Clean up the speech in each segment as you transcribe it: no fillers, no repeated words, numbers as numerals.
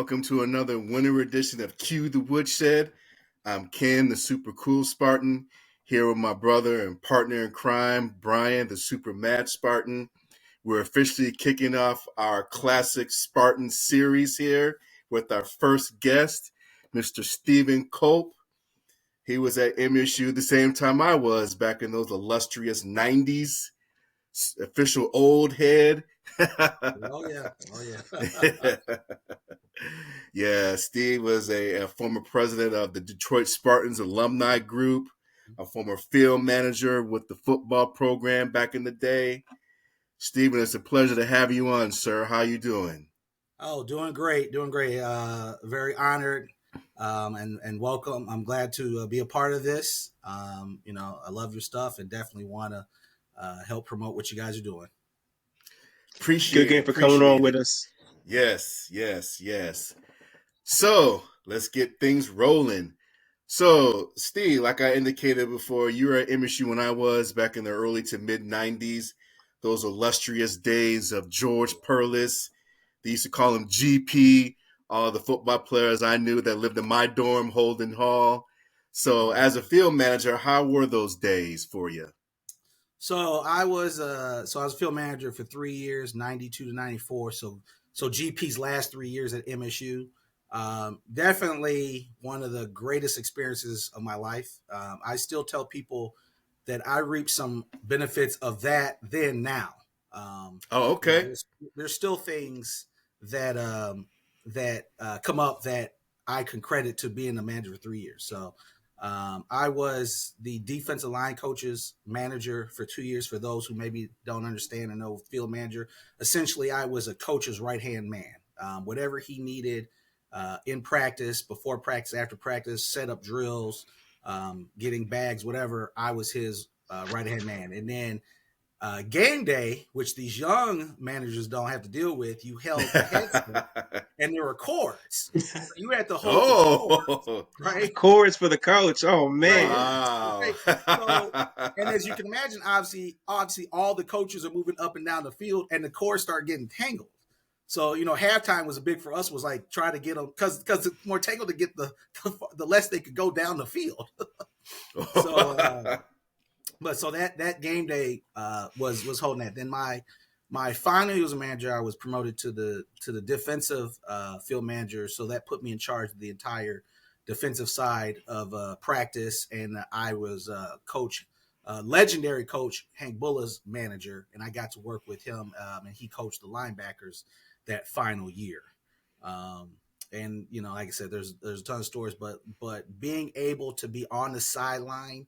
welcome to another winter edition of Q the Woodshed. I'm Ken, the super cool Spartan, here with my brother and partner in crime, Brian, the super mad Spartan. We're officially kicking off our classic Spartan series here with our first guest, Mr. Stephen Culp. He was at MSU the same time I was back in those illustrious 90s. Official old head. Oh yeah. Yeah, Steve was a former president of the Detroit Spartans alumni group, a former field manager with the football program back in the day. Steven, it's a pleasure to have you on, sir. How you doing? Oh, doing great. Very honored, and welcome. I'm glad to be a part of this. I love your stuff and definitely want to help promote what you guys are doing. Appreciate Good game for coming on with us. Yes. So let's get things rolling. So, Steve, like I indicated before, you were at MSU when I was back in the early to mid 90s. Those illustrious days of George Perlis. They used to call him GP. All the football players I knew that lived in my dorm, Holden Hall. So, as a field manager, how were those days for you? So I was a field manager for 3 years, 92 to 94. So GP's last 3 years at MSU. Definitely one of the greatest experiences of my life. I still tell people that I reap some benefits of that then now. Okay. There's still things that come up that I can credit to being a manager for 3 years. So I was the defensive line coach's manager for 2 years. For those who maybe don't understand or know field manager, essentially I was a coach's right-hand man. Whatever he needed in practice, before practice, after practice, set up drills, getting bags, whatever, I was his right-hand man. And then game day, which these young managers don't have to deal with, you held the headset and there were cords. So you had to hold the cords, right? Chords for the coach. Oh man. Wow. So, and as you can imagine, obviously all the coaches are moving up and down the field and the cords start getting tangled. So, halftime was big for us, was like trying to get them, because the more tangled to get the less they could go down the field. So that game day was holding that. Then my final year as a manager, I was promoted to the defensive field manager. So that put me in charge of the entire defensive side of practice. And I was legendary coach Hank Bulla's manager, and I got to work with him, and he coached the linebackers that final year. And like I said, there's a ton of stories, but being able to be on the sideline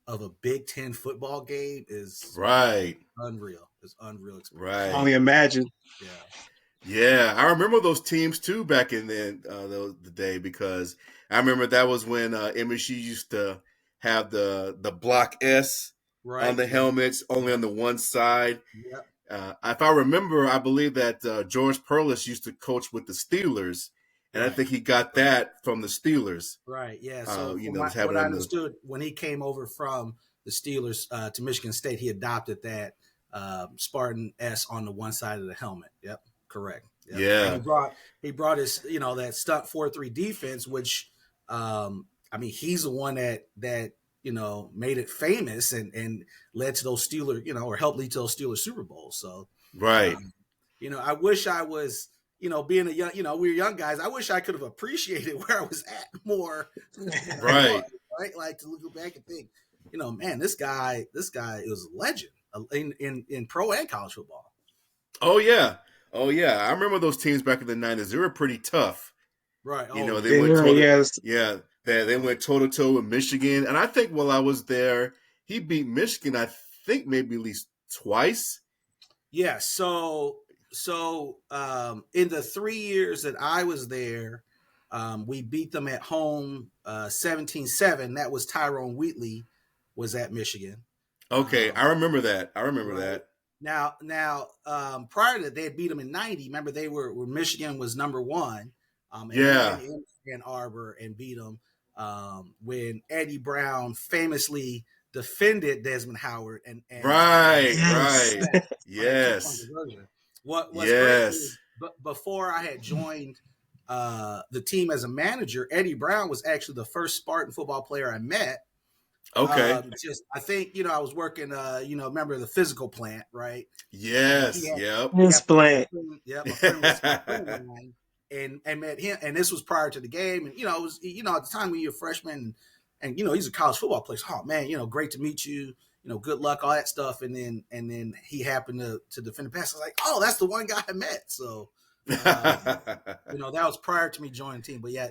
of a Big Ten football game is right. Unreal. It's unreal experience. Right. Only imagine. Yeah. I remember those teams too back in the day, because I remember that was when MSU used to have the block S on the helmets, only on the one side. Yep. If I remember, I believe that George Perlis used to coach with the Steelers, and I think he got that from the Steelers. Right. Yeah. So what I understood, when he came over from the Steelers to Michigan State, he adopted that Spartan S on the one side of the helmet. Yep. Correct. Yep. Yeah. And he brought his that stunt 4-3 defense, which he's the one that made it famous and led to those Steelers, or helped lead to those Steelers Super Bowls. So right. I wish I was. Being a young, we were young guys. I wish I could have appreciated where I was at more. Right. Right. Like, to look back and think, man, this guy is a legend in pro and college football. Oh yeah. I remember those teams back in the 90s. They were pretty tough. Right. They went toe to toe with Michigan, and I think while I was there, he beat Michigan, I think maybe at least twice. Yeah. So in the 3 years that I was there, we beat them at home 17-7. That was Tyrone Wheatley was at Michigan. Okay, I remember that. That. Now, prior to that, they had beat them in 90. Remember, they were Michigan was number one. In Ann Arbor, and beat them when Eddie Brown famously defended Desmond Howard and right. Yes. What's great is, before I had joined the team as a manager, Eddie Brown was actually the first Spartan football player I met. Okay. I think, I was working, remember the physical plant, right? And Yes. Yep. This plant. my friend was line and met him. And this was prior to the game. And, it was, at the time when you're a freshman and, he's a college football player. Oh man, great to meet you. Good luck, all that stuff. And then he happened to defend the pass. I was like, oh, that's the one guy I met. So, that was prior to me joining the team. But yeah,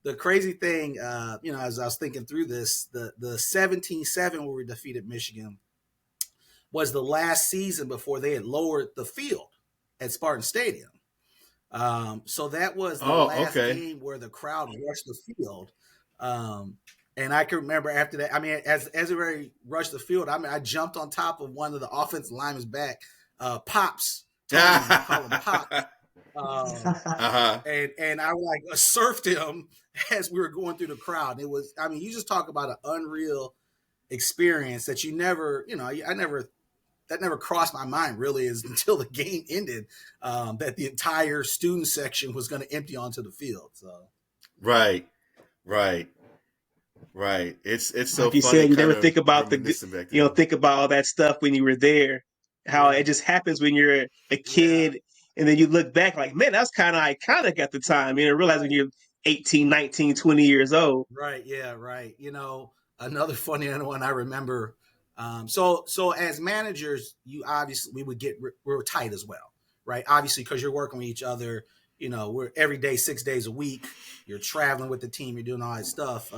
the crazy thing, as I was thinking through this, the 17-7 where we defeated Michigan was the last season before they had lowered the field at Spartan Stadium. So that was the last game where the crowd rushed the field. And I can remember after that, I mean, as everybody rushed the field, I mean, I jumped on top of one of the offensive linemen's back, Pops. Tony, call him Pops. And I like surfed him as we were going through the crowd. It was, I mean, you just talk about an unreal experience that you never, that never crossed my mind really is until the game ended, that the entire student section was going to empty onto the field. So, right. It's so like you funny. said, you never think about think about all that stuff when you were there. How it just happens when you're a kid, and then you look back like, man, that's kind of iconic at the time. Realize when you're 18, 19, 20 years old. Right. Yeah. Right. Another funny one I remember. So as managers, we were tight as well, right? Obviously, because you're working with each other. We're every day, 6 days a week. You're traveling with the team. You're doing all that stuff.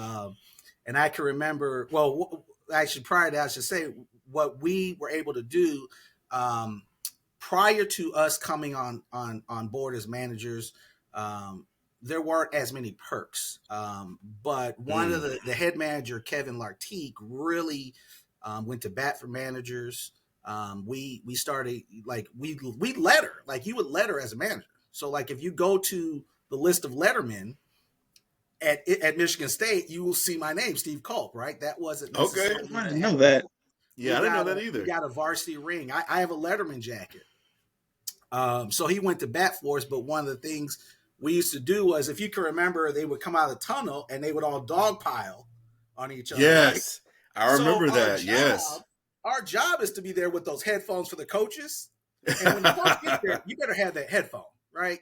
And I can remember. Well, actually, prior to that, I should say what we were able to do prior to us coming on board as managers. There weren't as many perks, but one of the head manager, Kevin Lartigue, really went to bat for managers. We started we letter, you would letter as a manager. So if you go to the list of lettermen at Michigan State, you will see my name, Steve Culp, right? That wasn't necessarily I didn't know that. Yeah, I didn't know that either. We got a varsity ring. I have a letterman jacket. So he went to bat for us, but one of the things we used to do was, if you can remember, they would come out of the tunnel and they would all dogpile on each other. Yes, right? I remember that. Yes. Our job is to be there with those headphones for the coaches. And when the coach gets there, you better have that headphone, right?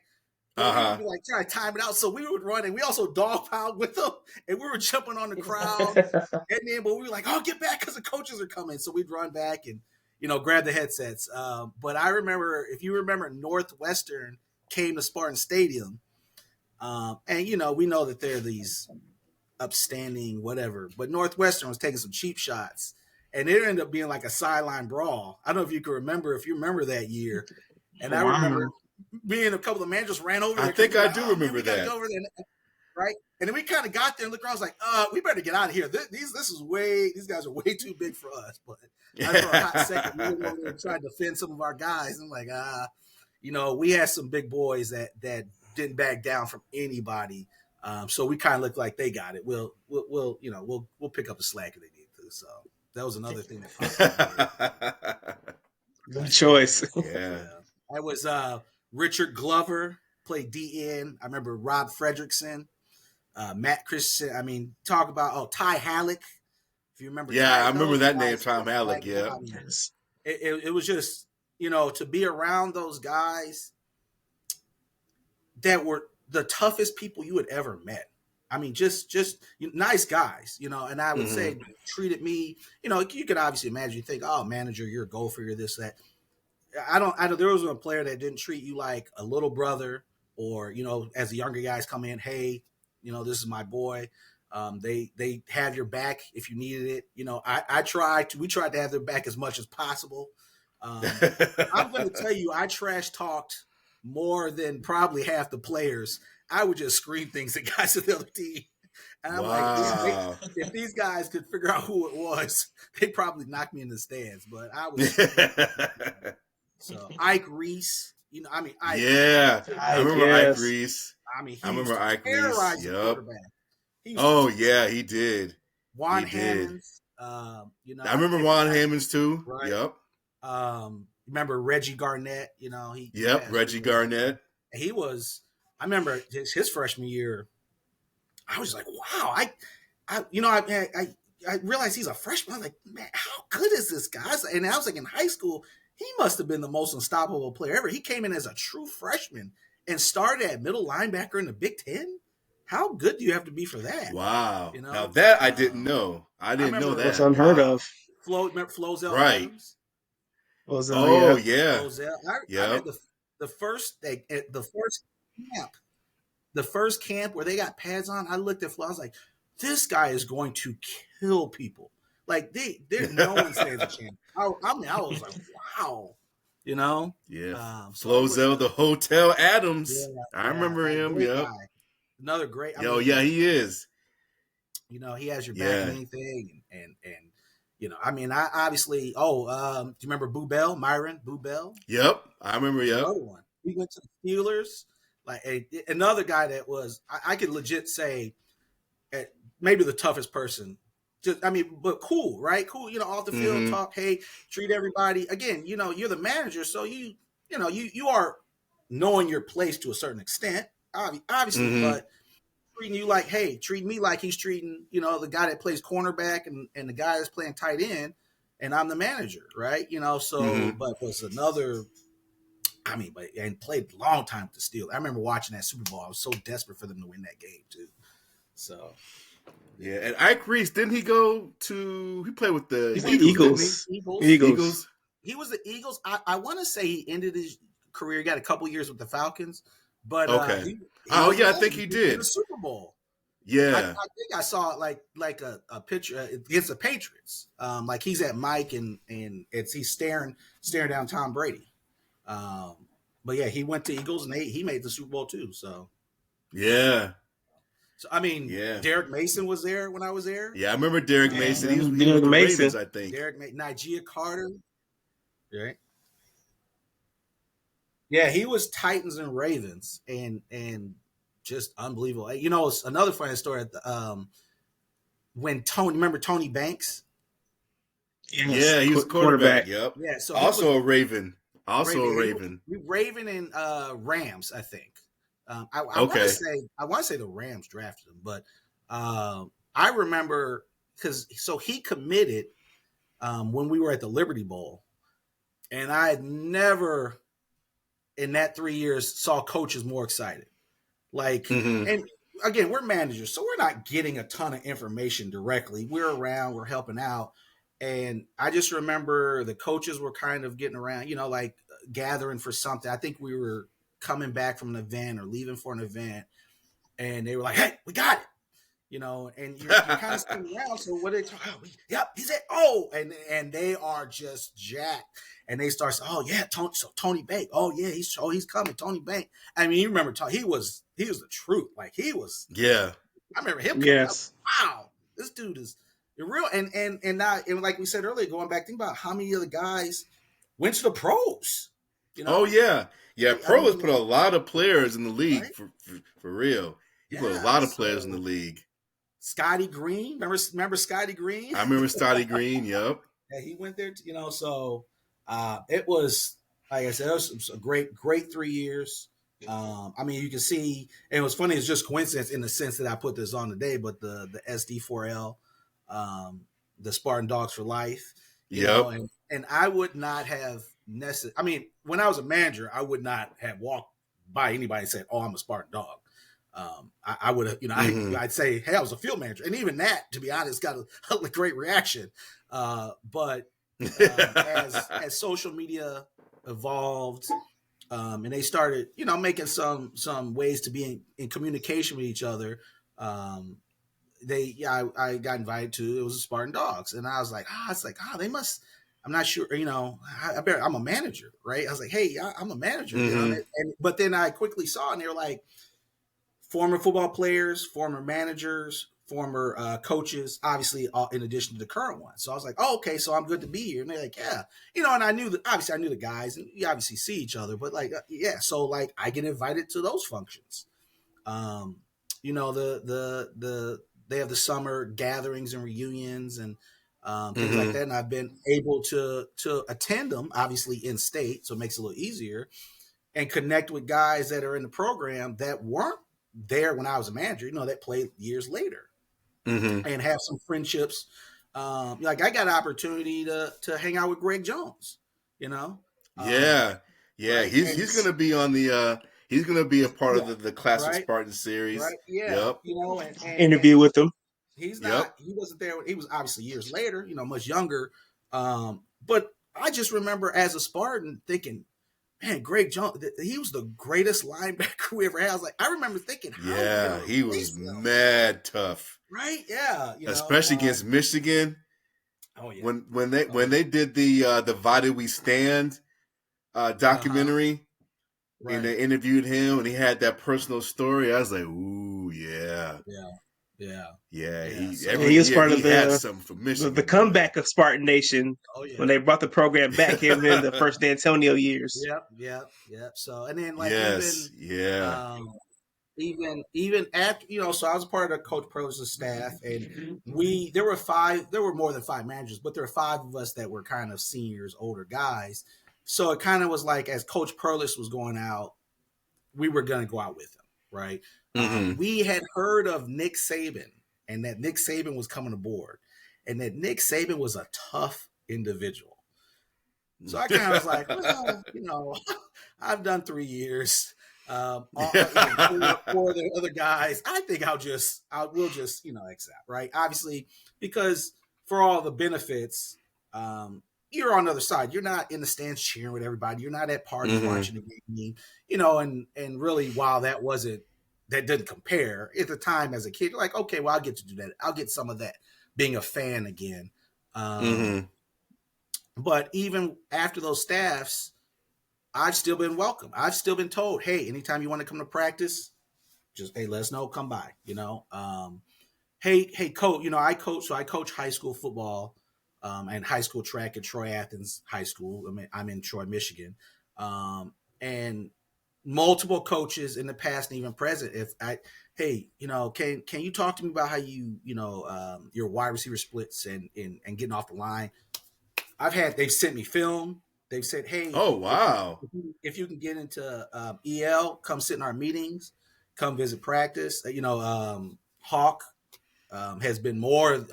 We would be trying to time it out. So we would run, and we also dogpiled with them, and we were jumping on the crowd. And then, but we were like, "Oh, get back," because the coaches are coming. So we'd run back and grab the headsets. But I remember, if you remember, Northwestern came to Spartan Stadium, and we know that they're these upstanding whatever, but Northwestern was taking some cheap shots, and it ended up being like a sideline brawl. I don't know if you can remember, that year. And I remember me and a couple of managers ran over there. I think I do remember that. Over there, right? And then we kind of got there and looked around. I was like, we better get out of here. These guys are way too big for us. But for a hot second, we were over there trying to defend some of our guys. I'm like, we had some big boys that didn't back down from anybody. So we kind of looked like they got it. We'll pick up the slack if they need to. So that was another thing that Good choice. Yeah. I was Richard Glover, played DN. I remember Rob Fredrickson, Matt Christensen. I mean, talk about Ty Halleck. If you remember. Yeah, I remember that name, Tom Halleck. Yeah. It was just, to be around those guys that were the toughest people you had ever met. I mean, just nice guys, and I would say treated me, you could obviously imagine, you think, oh, manager, you're a gopher, you're this, that. I don't, there was a player that didn't treat you like a little brother, or, as the younger guys come in, hey, this is my boy. They have your back if you needed it. We tried to have their back as much as possible. I'm going to tell you, I trash talked more than probably half the players. I would just scream things at guys at the other team. And I'm like, if these guys could figure out who it was, they'd probably knock me in the stands. But I was. So Ike Reese, Ike. Yeah, I remember Ike Reese. I remember Ike Reese. Yep. He did. Juan Hammonds. I remember Juan Hammonds too. Right. Yep. Remember Reggie Garnett? Reggie Garnett. He was. remember his freshman year. I was like, wow, I realized he's a freshman. I was like, man, how good is this guy? And I was like, in high school, he must have been the most unstoppable player ever. He came in as a true freshman and started at middle linebacker in the Big Ten. How good do you have to be for that? Wow. You know, Now that I didn't know. I didn't know That's that. unheard Wow. of. Remember Flozell Right. Adams? Oh yeah. Flozell. I Yep. remember the first camp. The first camp where they got pads on, I looked at Flo. I was like, this guy is going to kill people. Like no one stands a chance. I was like, wow, you know. Yeah. So Flozell, the Hotel Adams. Yeah, I remember him. great Yep. guy. Another great. Yeah, he is. You know, he has your back in anything, and you know, I mean, I obviously. Oh, do you remember Boo Bell, Myron Boo Bell? Yep, I remember. Yep. Another one. He went to the Steelers. Like another guy that was, I could legit say, maybe the toughest person. Just, I mean, but cool, right? Cool, you know, off the field talk. Hey, treat everybody. Again, you know, you're the manager, so you are knowing your place to a certain extent, obviously, but treating you like, hey, treat me like he's treating, you know, the guy that plays cornerback and the guy that's playing tight end, and I'm the manager, right? You know, so but was another. I mean, and played a long time with the Steelers. I remember watching that Super Bowl. I was so desperate for them to win that game too. So, yeah. And Ike Reese, didn't he go to? He played with the Eagles. Eagles. He was the Eagles. I want to say he ended his career. He got a couple years with the Falcons, but okay. I think he did. In the Super Bowl. Yeah, I think I saw like a picture against the Patriots. Like he's at Mike and he's staring down Tom Brady. But yeah, he went to Eagles and he made the Super Bowl too. So yeah. So I mean, Derek Mason was there when I was there. Yeah, I remember Derek Mason. He was with the Ravens, I think. Nigel Carter, right? Yeah, he was Titans and Ravens, and just unbelievable. You know, it's another funny story. When remember Tony Banks? Yes. Yeah, he was quarterback. Yep. Yeah, so also a Raven. Also a Raven. Raven and Rams, I think. I want to say the Rams drafted him, but I remember so he committed when we were at the Liberty Bowl, and I had never in that 3 years saw coaches more excited. Like, and again, we're managers, so we're not getting a ton of information directly. We're around, we're helping out. And I just remember the coaches were kind of getting around, you know, like gathering for something. I think we were coming back from an event or leaving for an event, and they were like, "Hey, we got it," you know. And you're kind of sitting around. So what are they talking? Oh, yep, he said, "Oh," and they are just jacked, and they start saying, "Oh yeah, Tony Bank. Oh yeah, he's coming, Tony Bank." I mean, you remember he was the truth. Like he was. Yeah, I remember him. Yes. Wow, this dude is. Real and like we said earlier, going back, think about how many of the guys went to the pros. You know? Oh yeah. Pros put a lot of players in the league, right? for real. He put a lot of players in the league. Scotty Green, remember Scotty Green? I remember Scotty Green. Yep. Yeah, he went there. You know, so it was like I said, it was a great 3 years. I mean, you can see, and it was funny. It's just coincidence in the sense that I put this on today, but the SD4L. The Spartan Dogs for Life, you know, and I would not have necessarily. I mean, when I was a manager, I would not have walked by anybody and said, "Oh, I'm a Spartan Dog." I would have, you know, I'd say, "Hey, I was a field manager," and even that, to be honest, got a great reaction. But as social media evolved, and they started, you know, making some ways to be in communication with each other. I got invited to, it was the Spartan Dogs, and I was like, they must, I'm not sure, you know, I'm a manager, right? I was like, hey, I'm a manager, you know? But then I quickly saw, and they were like, former football players, former managers, former coaches, obviously, in addition to the current one. So I was like, oh, okay, so I'm good to be here. And they're like, yeah, you know, and I knew the guys, and you obviously see each other, but like, yeah, so like I get invited to those functions. You know, they have the summer gatherings and reunions and things like that. And I've been able to attend them, obviously in state, so it makes it a little easier. and connect with guys that are in the program that weren't there when I was a manager, that played years later, and have some friendships. Like I got an opportunity to hang out with Greg Jones, Yeah. right? He's gonna be on the he's gonna be a part of Yeah, the classic right, Spartan series. right, yeah, Yep. Interview with them. Yep. he wasn't there. He was obviously years later, much younger. But I just remember as a Spartan thinking, man, Greg Jones, he was the greatest linebacker we ever had. I was like, I remember thinking, how are we Yeah, going to he replace was him? mad tough. Right? Yeah. Especially against Michigan. Oh yeah. When they did the Why Did We Stand documentary, Right. and they interviewed him and he had that personal story, I was like, ooh, yeah. Yeah. Yeah, he was part of had something for Michigan. The comeback of Spartan Nation when they brought the program back in the first D'Antonio years. Yep. So and then even after so I was a part of Coach Perlis' staff, and there were more than 5 managers, but there were 5 of us that were kind of seniors, older guys. So it kind of was like as Coach Perlis was going out, we were going to go out with him, right? We had heard of Nick Saban, and that Nick Saban was coming aboard, and that Nick Saban was a tough individual. So I kind of was like, well, I've done 3 years. For the other guys, I think we'll just accept, right? Obviously, because for all the benefits, you're on the other side. You're not in the stands cheering with everybody. You're not at parties watching the game, and really, while that didn't compare at the time as a kid, you're like, okay, well, I'll get to do that. I'll get some of that being a fan again. But even after those staffs, I've still been welcome. I've still been told, hey, anytime you want to come to practice, just, hey, let us know, come by, Hey, coach, I coach high school football and high school track at Troy Athens High School. I'm in Troy, Michigan. And multiple coaches in the past and even present, can you talk to me about how your wide receiver splits and getting off the line? They've sent me film. They've said, hey, oh wow, if you can get into EL, come sit in our meetings, come visit practice. Hawk has been more,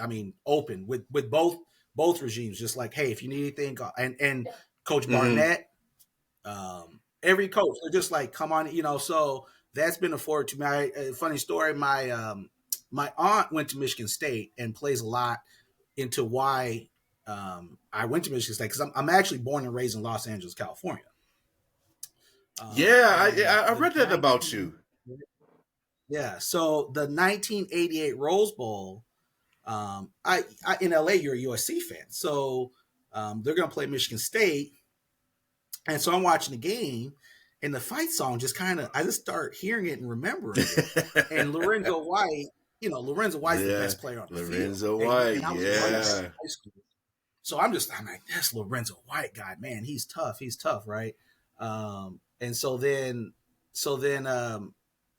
open with both regimes. Just like, hey, if you need anything, and Coach Barnett, every coach, they're just like, come on, So that's been afforded to me. Funny story, my aunt went to Michigan State and plays a lot into why I went to Michigan State, because I'm actually born and raised in Los Angeles, California. I read that about you. Yeah, so the 1988 Rose Bowl, I in LA, you're a USC fan, so they're going to play Michigan State, and so I'm watching the game, and the fight song just I just start hearing it and remembering it, and Lorenzo White. Lorenzo White's the best player on the field. Lorenzo White, and I was in high school. So I'm like, that's Lorenzo White guy, man. He's tough, right? And so then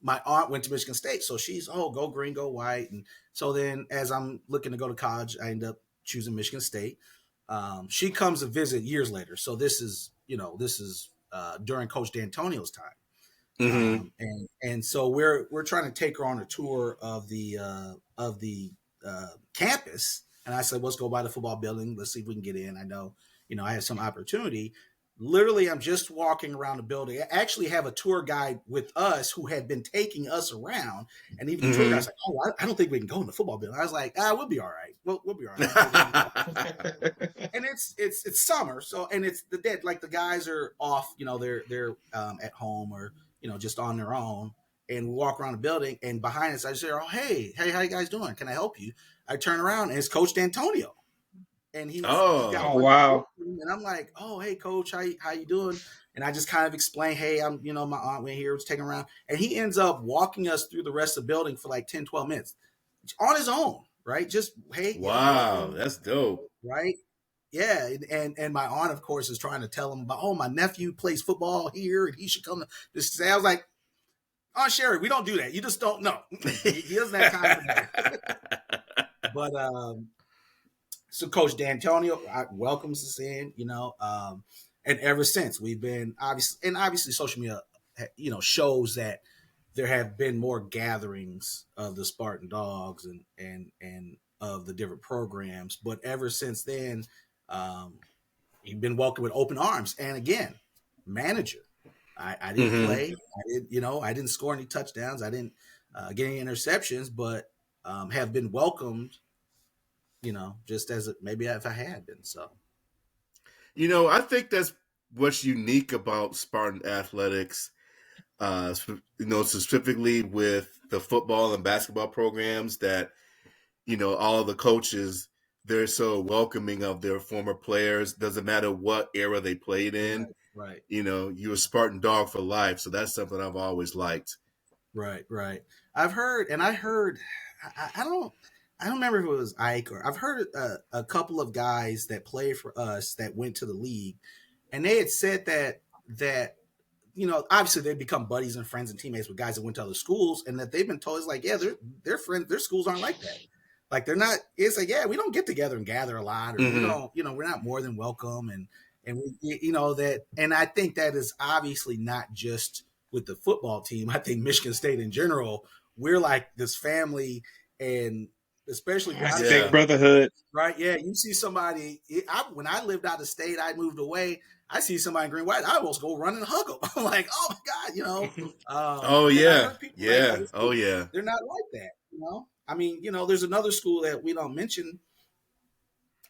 my aunt went to Michigan State, so she's go green, go white, and so then as I'm looking to go to college, I end up choosing Michigan State. She comes to visit years later, so this is during Coach D'Antonio's time. And so we're trying to take her on a tour of the campus, and I said, let's go by the football building, let's see if we can get in. I know I have some opportunity. Literally, I'm just walking around the building. I actually have a tour guide with us who had been taking us around, and even the tour guide's like, oh, I don't think we can go in the football building. I was like, we'll be all right. We'll be all right. And it's summer, so, and it's the dead, like the guys are off, they're at home or just on their own, and we walk around the building, and behind us I say, oh, hey, how you guys doing? Can I help you? I turn around and it's Coach D'Antonio, and he's wow, and I'm like, oh, hey, Coach, how you doing? And I just kind of explain, hey, I'm my aunt went here, was taking around, and he ends up walking us through the rest of the building for like 10-12 minutes on his own, right? Just, hey, wow, that's dope, right? Yeah, and my aunt, of course, is trying to tell him about, oh, my nephew plays football here, and he should come to this. I was like, oh, Sherry, we don't do that. You just don't know. He doesn't have time for that. But so Coach D'Antonio welcomes us in, and ever since we've been obviously social media, shows that there have been more gatherings of the Spartan Dogs and of the different programs. But ever since then, you've been welcomed with open arms. And again, manager, I didn't play. I didn't score any touchdowns. I didn't get any interceptions, but have been welcomed, just as maybe if I had been. So, I think that's what's unique about Spartan athletics. Specifically with the football and basketball programs, that all the coaches, they're so welcoming of their former players. Doesn't matter what era they played in. Right. You're a Spartan dog for life. So that's something I've always liked. Right. I don't remember if it was Ike or I've heard a couple of guys that played for us that went to the league, and they had said that obviously they become buddies and friends and teammates with guys that went to other schools, and that they've been told, it's like, yeah, their friends, their schools aren't like that. Like, they're not. It's like, yeah, we don't get together and gather a lot, or we don't. We're not more than welcome, and we, that. And I think that is obviously not just with the football team. I think Michigan State in general, we're like this family, and especially big brotherhood, right? Yeah, you see somebody. When I lived out of state, I moved away. I see somebody in Green White, I almost go run and hug them. I'm like, oh my God, oh yeah, yeah, oh yeah. They're not like that, I mean, there's another school that we don't mention.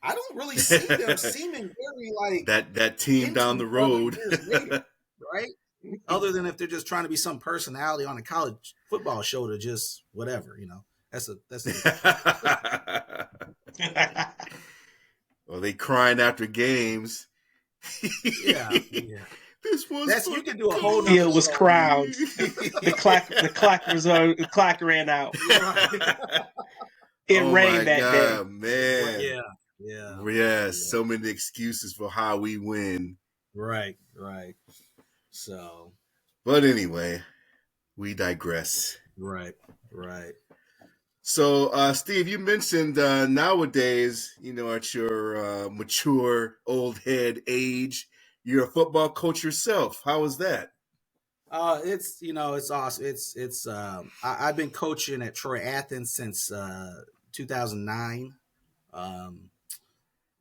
I don't really see them seeming very like that team down the road, later, right? Other than if they're just trying to be some personality on a college football show to just whatever, That's well, they crying after games. Yeah. This was you can do a whole field was crowned. The clock ran out. It rained that day. Man. Yeah. Yes, so many excuses for how we win. Right. So, but anyway, we digress. Right. So, Steve, you mentioned nowadays, at your mature old head age, you're a football coach yourself. How is that? It's it's awesome. I've been coaching at Troy Athens since 2009.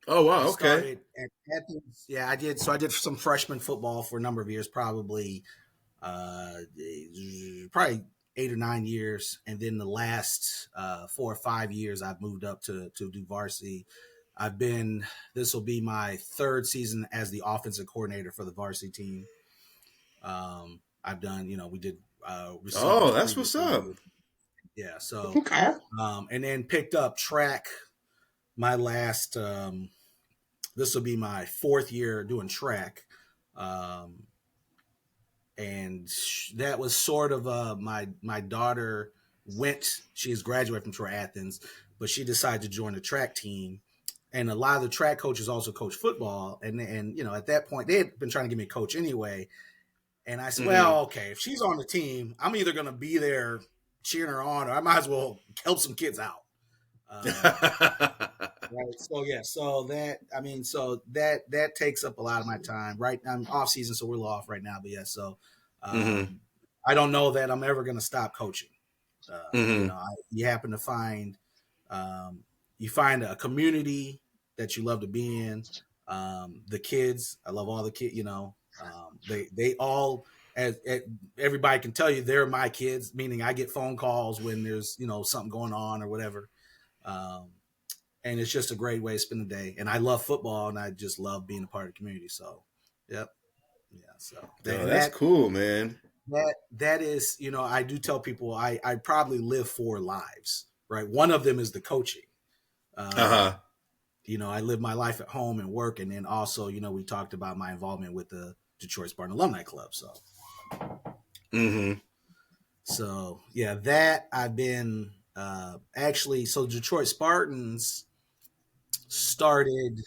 Oh wow, okay. At Athens, yeah, I did. So I did some freshman football for a number of years, probably 8 or 9 years, and then the last 4 or 5 years, I've moved up to do varsity. This will be my third season as the offensive coordinator for the varsity team. I've done, we did. That's what's up. Yeah. So, okay. And then picked up track. My last, this will be my 4th year doing track. And that was sort of my daughter she is graduated from Troy Athens, but she decided to join the track team. And a lot of the track coaches also coach football. And at that point, they had been trying to get me a coach anyway. And I said, well, okay, if she's on the team, I'm either going to be there cheering her on, or I might as well help some kids out. Right. So yeah. So that takes up a lot of my time. Right. I'm off season, so we're off right now. But yeah. So I don't know that I'm ever going to stop coaching. You happen to find a community that you love to be in. The kids, I love all the kids. They all, as everybody can tell you, they're my kids. Meaning, I get phone calls when there's something going on or whatever. And it's just a great way to spend the day. And I love football, and I just love being a part of the community. So, yep. Yeah. So that's cool, man. That is, I do tell people I probably live 4 lives, right? One of them is the coaching. I live my life at home and work. And then also, we talked about my involvement with the Detroit Spartan Alumni Club. So, so yeah, that I've been, so Detroit Spartans started,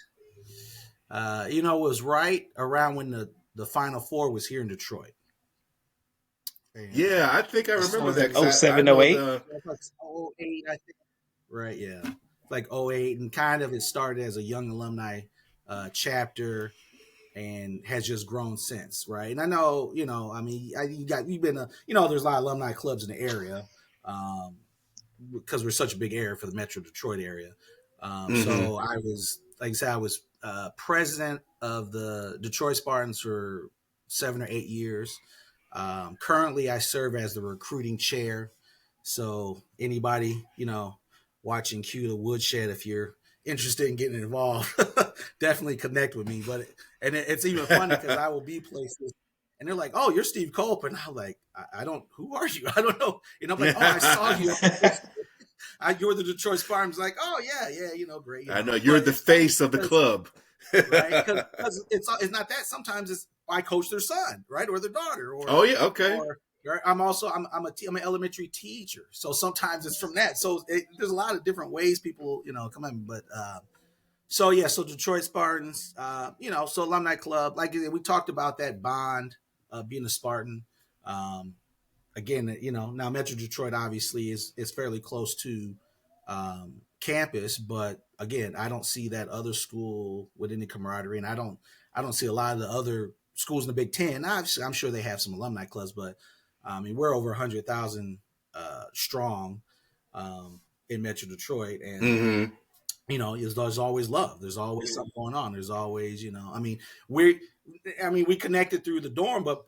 it was right around when the Final Four was here in Detroit. And yeah, I think I remember that. 07, 08? 08, I think. Right, yeah. Like 08, and kind of it started as a young alumni chapter. and has just grown since, right? And I know, I mean, you've been, there's a lot of alumni clubs in the area, because we're such a big area for the Metro Detroit area. So I was, like I said, I was president of the Detroit Spartans for 7 or 8 years. Currently, I serve as the recruiting chair. So anybody, watching Q the Woodshed, if you're interested in getting involved, definitely connect with me. But it's even funny because I will be places and they're like, "Oh, you're Steve Culp," and I'm like, "I don't. Who are you? I don't know." And I'm like, "Oh, I saw you. You're the Detroit Spartans." Like, "Oh yeah, great." I know you're the face of the club, right? Because it's not that. Sometimes it's I coach their son, right, or their daughter. Or okay. Or, I'm an elementary teacher, so sometimes it's from that. So there's a lot of different ways people come in, but. So Detroit Spartans, so alumni club, like we talked about that bond, being a Spartan. Again, now Metro Detroit obviously is fairly close to campus, but again, I don't see that other school with any camaraderie, and I don't see a lot of the other schools in the Big Ten. I'm sure they have some alumni clubs, but I mean we're over 100,000 strong in Metro Detroit, and there's always love. There's always something going on. There's always, we connected through the dorm, but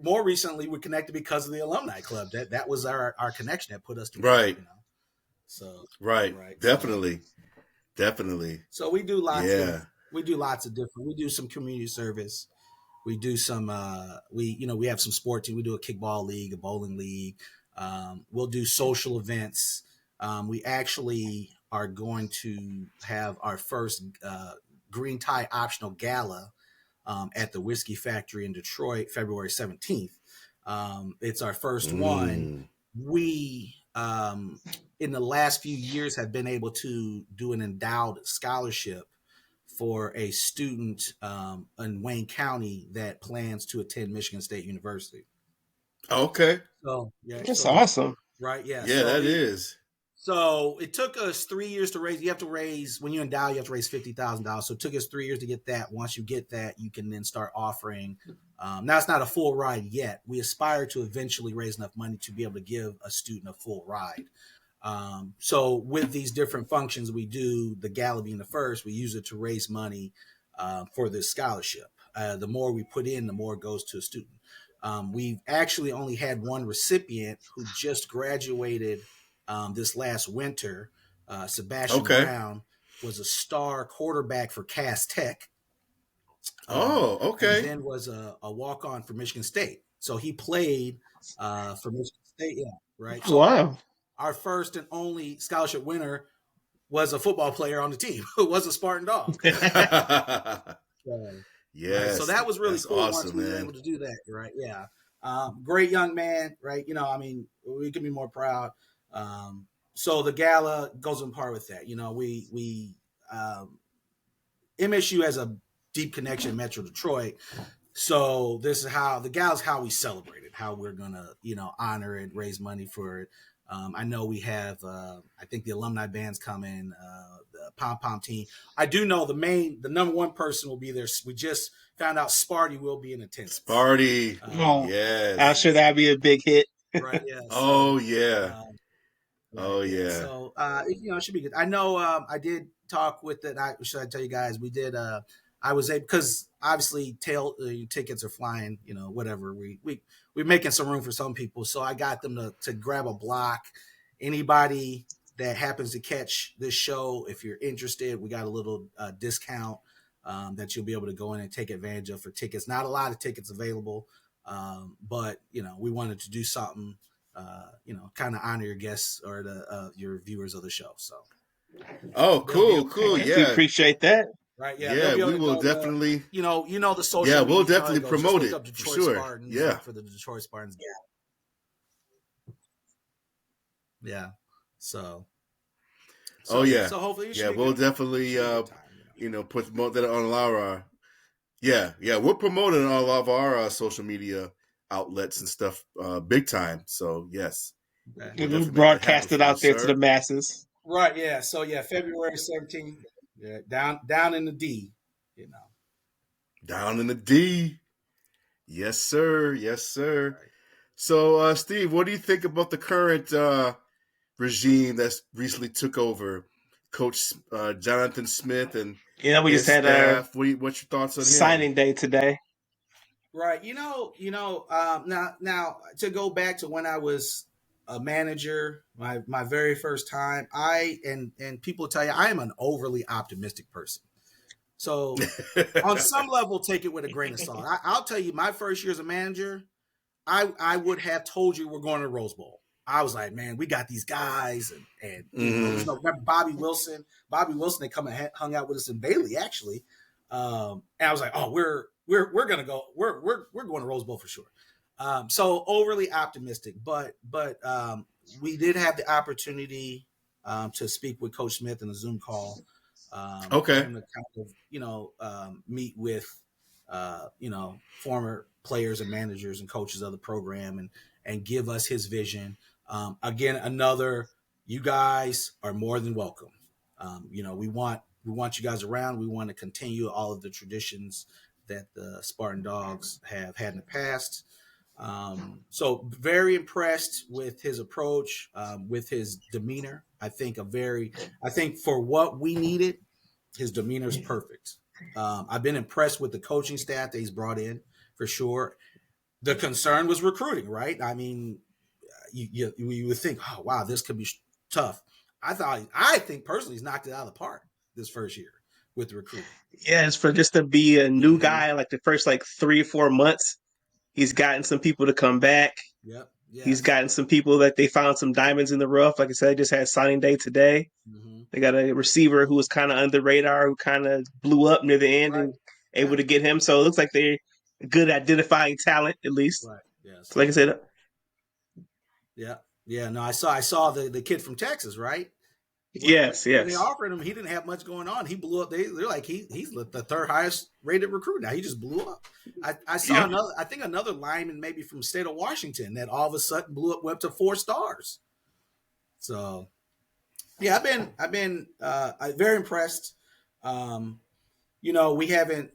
more recently we connected because of the alumni club. That was our connection that put us together. Right. So right. Definitely. So we do lots of different. We do some community service. We do some. We have some sport team. We do a kickball league, a bowling league. We'll do social events. We actually are going to have our first green tie optional gala at the Whiskey Factory in Detroit, February 17th. It's our first one. We, in the last few years, have been able to do an endowed scholarship for a student in Wayne County that plans to attend Michigan State University. Okay. So that's awesome. Right? Yeah. Yeah, that is. So it took us 3 years to raise. You have to raise, when you endow, you have to raise $50,000. So it took us 3 years to get that. Once you get that, you can then start offering. Now it's not a full ride yet. We aspire to eventually raise enough money to be able to give a student a full ride. So with these different functions we do, the gala being the first, we use it to raise money for this scholarship. The more we put in, the more it goes to a student. We've actually only had one recipient who just graduated this last winter. Sebastian Brown was a star quarterback for Cass Tech. Okay. And then was a walk-on for Michigan State. So he played for Michigan State. Yeah, right. So wow. Our first and only scholarship winner was a football player on the team who was a Spartan dog. Yes. Right? So that was really cool awesome, once we were able to do that. Right. Yeah. Great young man. Right. We can be more proud. So the gala goes in part with that. MSU has a deep connection in Metro Detroit. So this is how the gala's how we celebrate it, how we're gonna, honor it, raise money for it. I know we have, I think the alumni band's coming, the pom pom team. I do know the number one person will be there. We just found out Sparty will be in attendance. Sparty, yes. I'm sure that'd be a big hit. Right. Yeah. So, yeah. Yeah. So, it should be good. I know I did talk with it. Should I tell you guys? We did. I was able, because obviously tickets are flying. Whatever. We're making some room for some people. So I got them to grab a block. Anybody that happens to catch this show, if you're interested, we got a little discount that you'll be able to go in and take advantage of for tickets. Not a lot of tickets available, but we wanted to do something. Kind of honor your guests or your viewers of the show. So. Oh, cool. Yeah. We appreciate that. Right. Yeah. Yeah. We will definitely. The social. Yeah, media, we'll definitely promote it for sure. Spartans, yeah. For the Detroit Spartans. Yeah. Yeah. So yeah. So hopefully. We'll definitely promote that on our. Yeah. We're promoting all of our social media outlets and stuff big time. So yes. Okay. We'll broadcast it out there to the masses. Right. Yeah. So February 17th. Yeah. Down in the D. Down in the D. Yes, sir. Yes, sir. Right. So, Steve, what do you think about the current regime that's recently took over? Coach Jonathan Smith and We his just had a staff. What's your thoughts on him? signing day today. Right. Now to go back to when I was a manager, my very first time, and people tell you I am an overly optimistic person. So on some level, take it with a grain of salt. I'll tell you, my first year as a manager, I would have told you we're going to the Rose Bowl. I was like, man, we got these guys, and remember Bobby Wilson? Bobby Wilson, they come and hung out with us in Bailey actually, and I was like, oh, we're gonna go, we're going to Rose Bowl for sure. So overly optimistic, but we did have the opportunity to speak with Coach Smith in a Zoom call, for Okay. him to kind of meet with former players and managers and coaches of the program and give us his vision. Again, you guys are more than welcome. We want you guys around. We want to continue all of the traditions that the Spartan Dogs have had in the past. So very impressed with his approach, with his demeanor. I think for what we needed, his demeanor is perfect. I've been impressed with the coaching staff that he's brought in for sure. The concern was recruiting, right? I mean, you would think, oh wow, this could be tough. I think personally, he's knocked it out of the park this first year with the recruiting. Yeah, it's for just to be a new guy, like the first 3 or 4 months. He's gotten some people to come back. Yep. Yes. He's gotten some people that they found some diamonds in the rough. Like I said, just had signing day today. Mm-hmm. They got a receiver who was kind of under the radar, who kind of blew up near the end, Right. and able to get him. So it looks like they're good at identifying talent, at least. Right. Yes. So like I said, yeah. Yeah. No, I saw the kid from Texas, right? Yes. When they offered him, he didn't have much going on. He blew up. They're like he's the third highest rated recruit now. He just blew up. I saw another lineman maybe from the state of Washington that all of a sudden blew up, went to 4 stars. So yeah, I've been very impressed. We haven't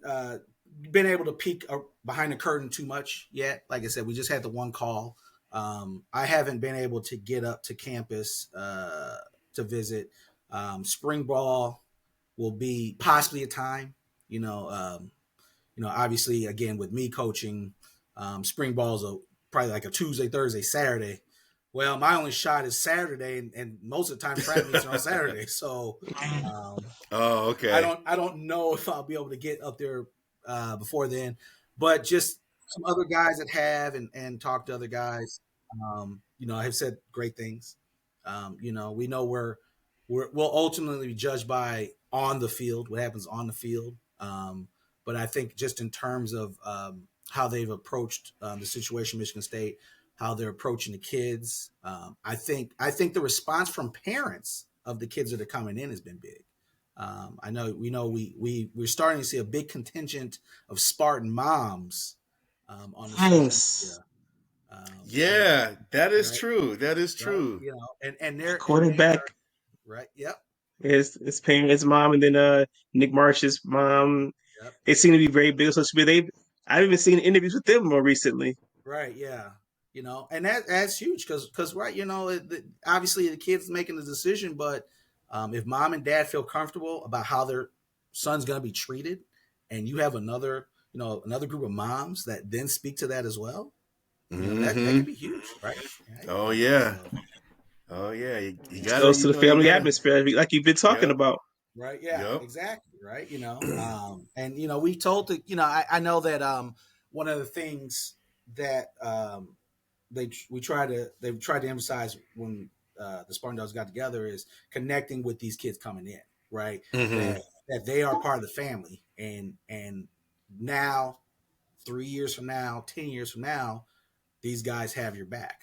been able to peek behind the curtain too much yet. Like I said, we just had the one call. I haven't been able to get up to campus to visit. Spring ball will be possibly a time. Obviously, again with me coaching, spring ball is probably like a Tuesday, Thursday, Saturday. Well, my only shot is Saturday, and most of the time track meets are on Saturday. So, okay. I don't know if I'll be able to get up there before then, but just some other guys that have and talk to other guys, have said great things. We know we'll ultimately be judged by on the field, what happens on the field. But I think just in terms of how they've approached the situation, Michigan State, how they're approaching the kids, I think the response from parents of the kids that are coming in has been big. I know we're starting to see a big contingent of Spartan moms on the nice. Yeah, that is true. That is true. Right? And they're quarterback. Right. Yep. His parents, his mom, and then Nick Marsh's mom. Yep. They seem to be very big on social media. I've even seen interviews with them more recently. Right. Yeah. And that's huge because right, obviously the kid's making the decision, but if mom and dad feel comfortable about how their son's going to be treated, and you have another group of moms that then speak to that as well, that can be huge, right? Oh yeah. Oh yeah. You got goes to the family atmosphere, like you've been talking about. Right. Yeah. Yep. Exactly. Right. And we told I know that one of the things that they've tried to emphasize when the Spartan Dogs got together is connecting with these kids coming in, right? Mm-hmm. That they are part of the family, and now 3 years from now, 10 years from now, these guys have your back.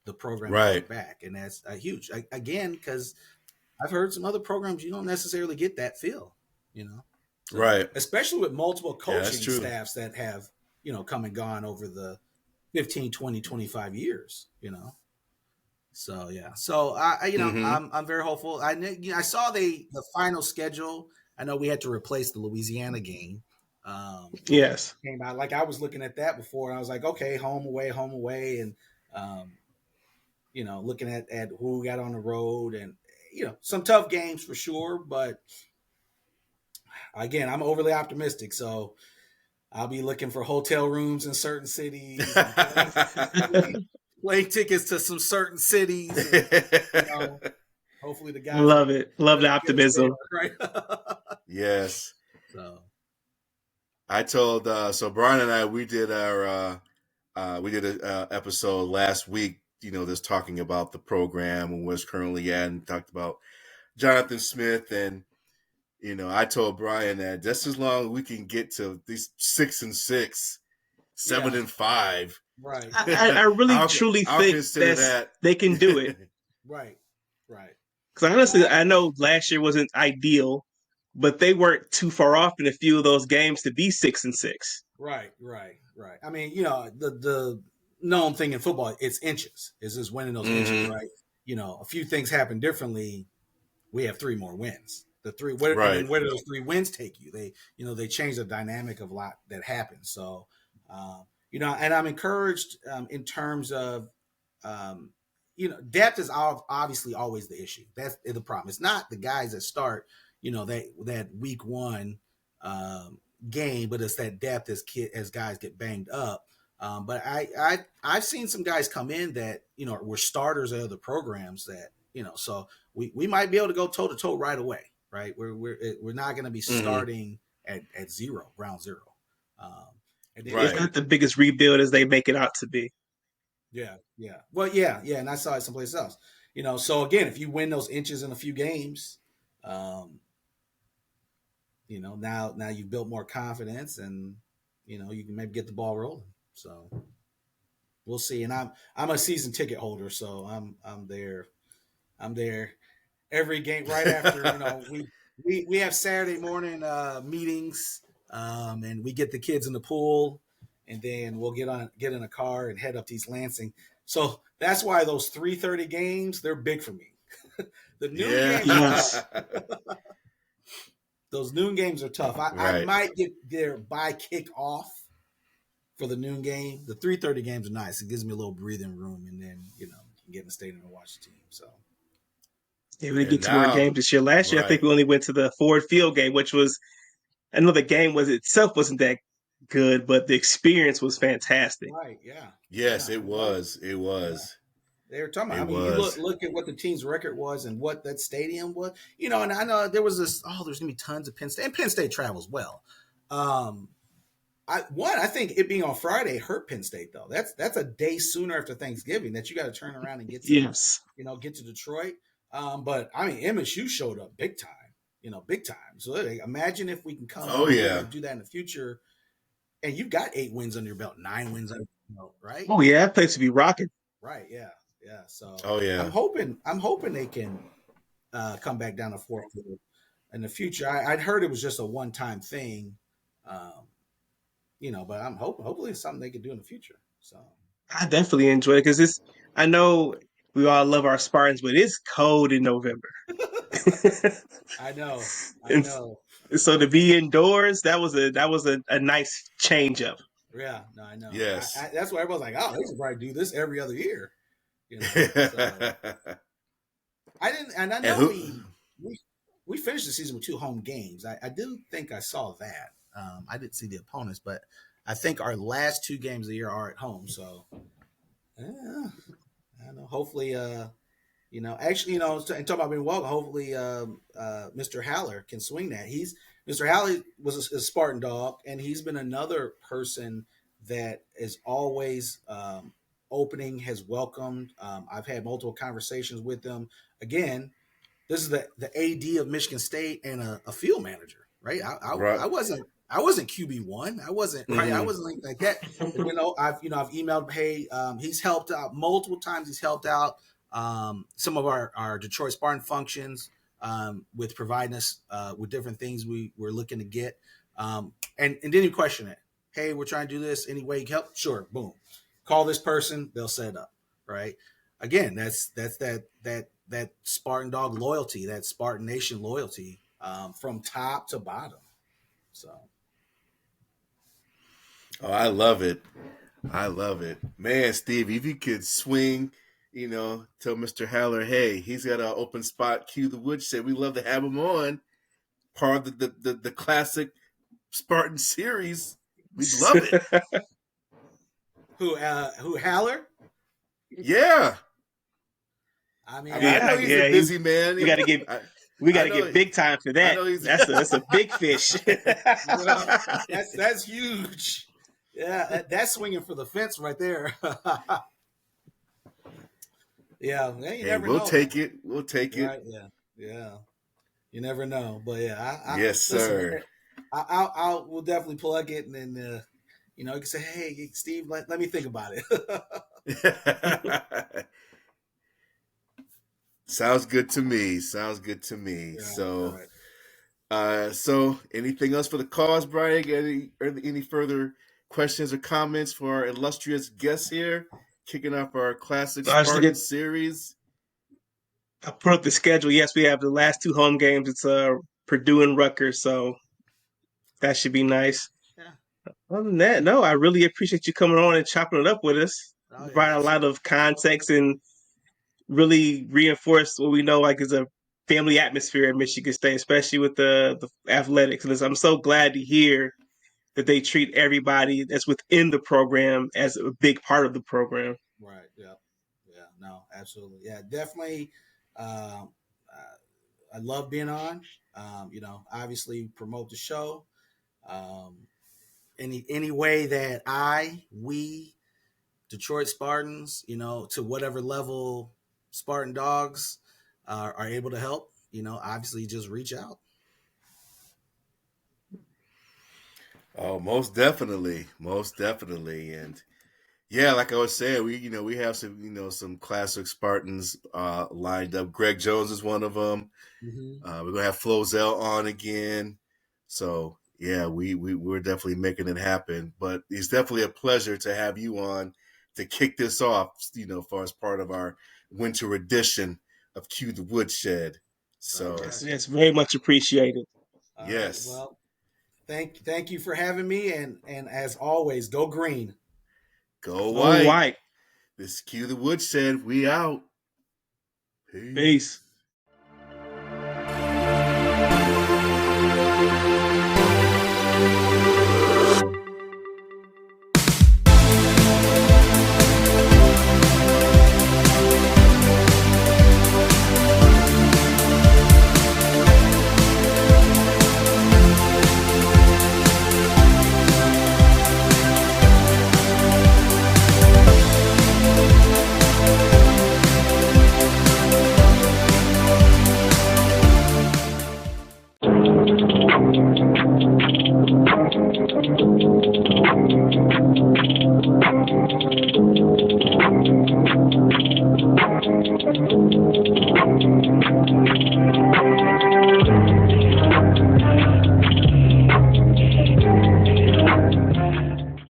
The program has your back, and that's huge. Again, because I've heard some other programs you don't necessarily get that feel, so, right? Especially with multiple coaching staffs that have come and gone over the 15, 20, 25 years, So yeah. So I'm very hopeful. I saw the final schedule. I know we had to replace the Louisiana game Yes. Came out. Like I was looking at that before, and I was like, okay, home away, and looking at who we got on the road, and some tough games for sure. But again, I'm overly optimistic, so I'll be looking for hotel rooms in certain cities, and plane tickets to some certain cities, and hopefully the guys will Love it. Love the get us there, optimism. right? Yes. So I told so Brian and I we did our we did a episode last week, just talking about the program and where it's currently at, and talked about Jonathan Smith. And I told Brian that just as long as we can get to these 6-6, 7-5, right, I really truly I'll think consider that they can do it. right. Because honestly, I know last year wasn't ideal, but they weren't too far off in a few of those games to be 6-6. Right. I mean, the known thing in football, it's inches. It's just winning those inches, right? A few things happen differently. We have 3 more wins. And then where do those 3 wins take you? They change the dynamic of a lot that happens. So, and I'm encouraged in terms of, depth is obviously always the issue. That's the problem. It's not the guys that start, that week 1 game, but it's that depth as guys get banged up. But I've seen some guys come in that were starters at other programs that so we might be able to go toe to toe right away, right? We're not going to be starting at ground zero. And then, It's not the biggest rebuild as they make it out to be. Yeah. Well, yeah, and I saw it someplace else. So again, if you win those inches in a few games, now you've built more confidence, and you can maybe get the ball rolling. So we'll see. And I'm a season ticket holder, so I'm there. I'm there every game right after. We have Saturday morning meetings, and we get the kids in the pool, and then we'll get in a car and head up to East Lansing. So that's why those 3:30 games, they're big for me. The noon games, those noon games are tough. I might get there by kickoff for the noon game. The 3:30 games are nice. It gives me a little breathing room, and then can get in the stadium and watch the team. So. Yeah, we didn't get to more games this year. Last year, I think we only went to the Ford Field game, which was, I know the game wasn't that good, but the experience was fantastic. Right, yeah. Yes, it was. It was. Yeah. They were talking about, you look at what the team's record was and what that stadium was, and I know there was there's going to be tons of Penn State, and Penn State travels well. I think it being on Friday hurt Penn State, though. That's a day sooner after Thanksgiving that you got to turn around and get to, get to Detroit. But I mean, MSU showed up big time. So imagine if we can come and do that in the future, and you've got 8 wins under your belt, 9 wins under your belt, right? Oh yeah, that place would be rocking. Right, yeah. So I'm hoping they can come back down to Fort Worth in the future. I'd heard it was just a one-time thing, but I'm hopefully it's something they could do in the future. So I definitely enjoy it because I know we all love our Spartans, but it's cold in November. I know. So to be indoors, that was a nice change up. Yeah, no, I know. Yes, that's why everyone's like, "Oh, they should probably do this every other year." So. I didn't, and I know we finished the season with 2 home games. I do think I saw that. I didn't see the opponents, but I think our last 2 games of the year are at home. So, I don't know. Hopefully, actually, and talking about being welcome. Hopefully, Mr. Haller can swing that. Mr. Haller was a Spartan dog, and he's been another person that is always opening, has welcomed. I've had multiple conversations with him. Again, this is the AD of Michigan State and a field manager, right? I wasn't QB1. I wasn't right. I wasn't like that. I've emailed. Hey, he's helped out multiple times. He's helped out some of our Detroit Spartan functions with providing us with different things we're looking to get. And then you question it. Hey, we're trying to do this. Any way you can help? Sure. Boom. Call this person. They'll set it up. Right. Again, that's that Spartan dog loyalty, that Spartan Nation loyalty from top to bottom. So Oh, I love it. I love it. Man, Steve, if you could swing, tell Mr. Haller, hey, he's got an open spot, cue the woodshed. We love to have him on. Part of the classic Spartan series. We'd love it. Who Haller? Yeah. I mean, I know he's a busy man. We got to get big time for that. That's a big fish. That's huge. Yeah, that's swinging for the fence right there. Yeah, you never know. We'll take it. We'll take right? it. Yeah. You never know, but yeah, yes, sir. We'll definitely plug it, and then you can say, hey, Steve, let me think about it. Sounds good to me. Yeah, so, right. So anything else for the cause, Brian? Any further questions or comments for our illustrious guests here? Kicking off our classic Spartan series. I put up the schedule. Yes, we have the last 2 home games. It's Purdue and Rutgers, so that should be nice. Yeah. Other than that, no, I really appreciate you coming on and chopping it up with us. Provide a lot of context and really reinforce what we know is a family atmosphere at Michigan State, especially with the athletics. And I'm so glad to hear that they treat everybody that's within the program as a big part of the program. Right. Yeah. Yeah. No, absolutely. Yeah, definitely. I love being on. Obviously promote the show. Any way that we Detroit Spartans, to whatever level Spartan dogs are able to help, obviously just reach out. Oh, most definitely. And yeah, like I was saying, we have some classic Spartans lined up. Greg Jones is one of them. Mm-hmm. We're gonna have Flozell on again. So yeah, we're definitely making it happen. But it's definitely a pleasure to have you on to kick this off, for as part of our winter edition of Cue the Woodshed. So it's very much appreciated. Yes. Right. Well, thank you for having me, and as always, go green. Go white. This is Cue the Woodshed. We out. Peace.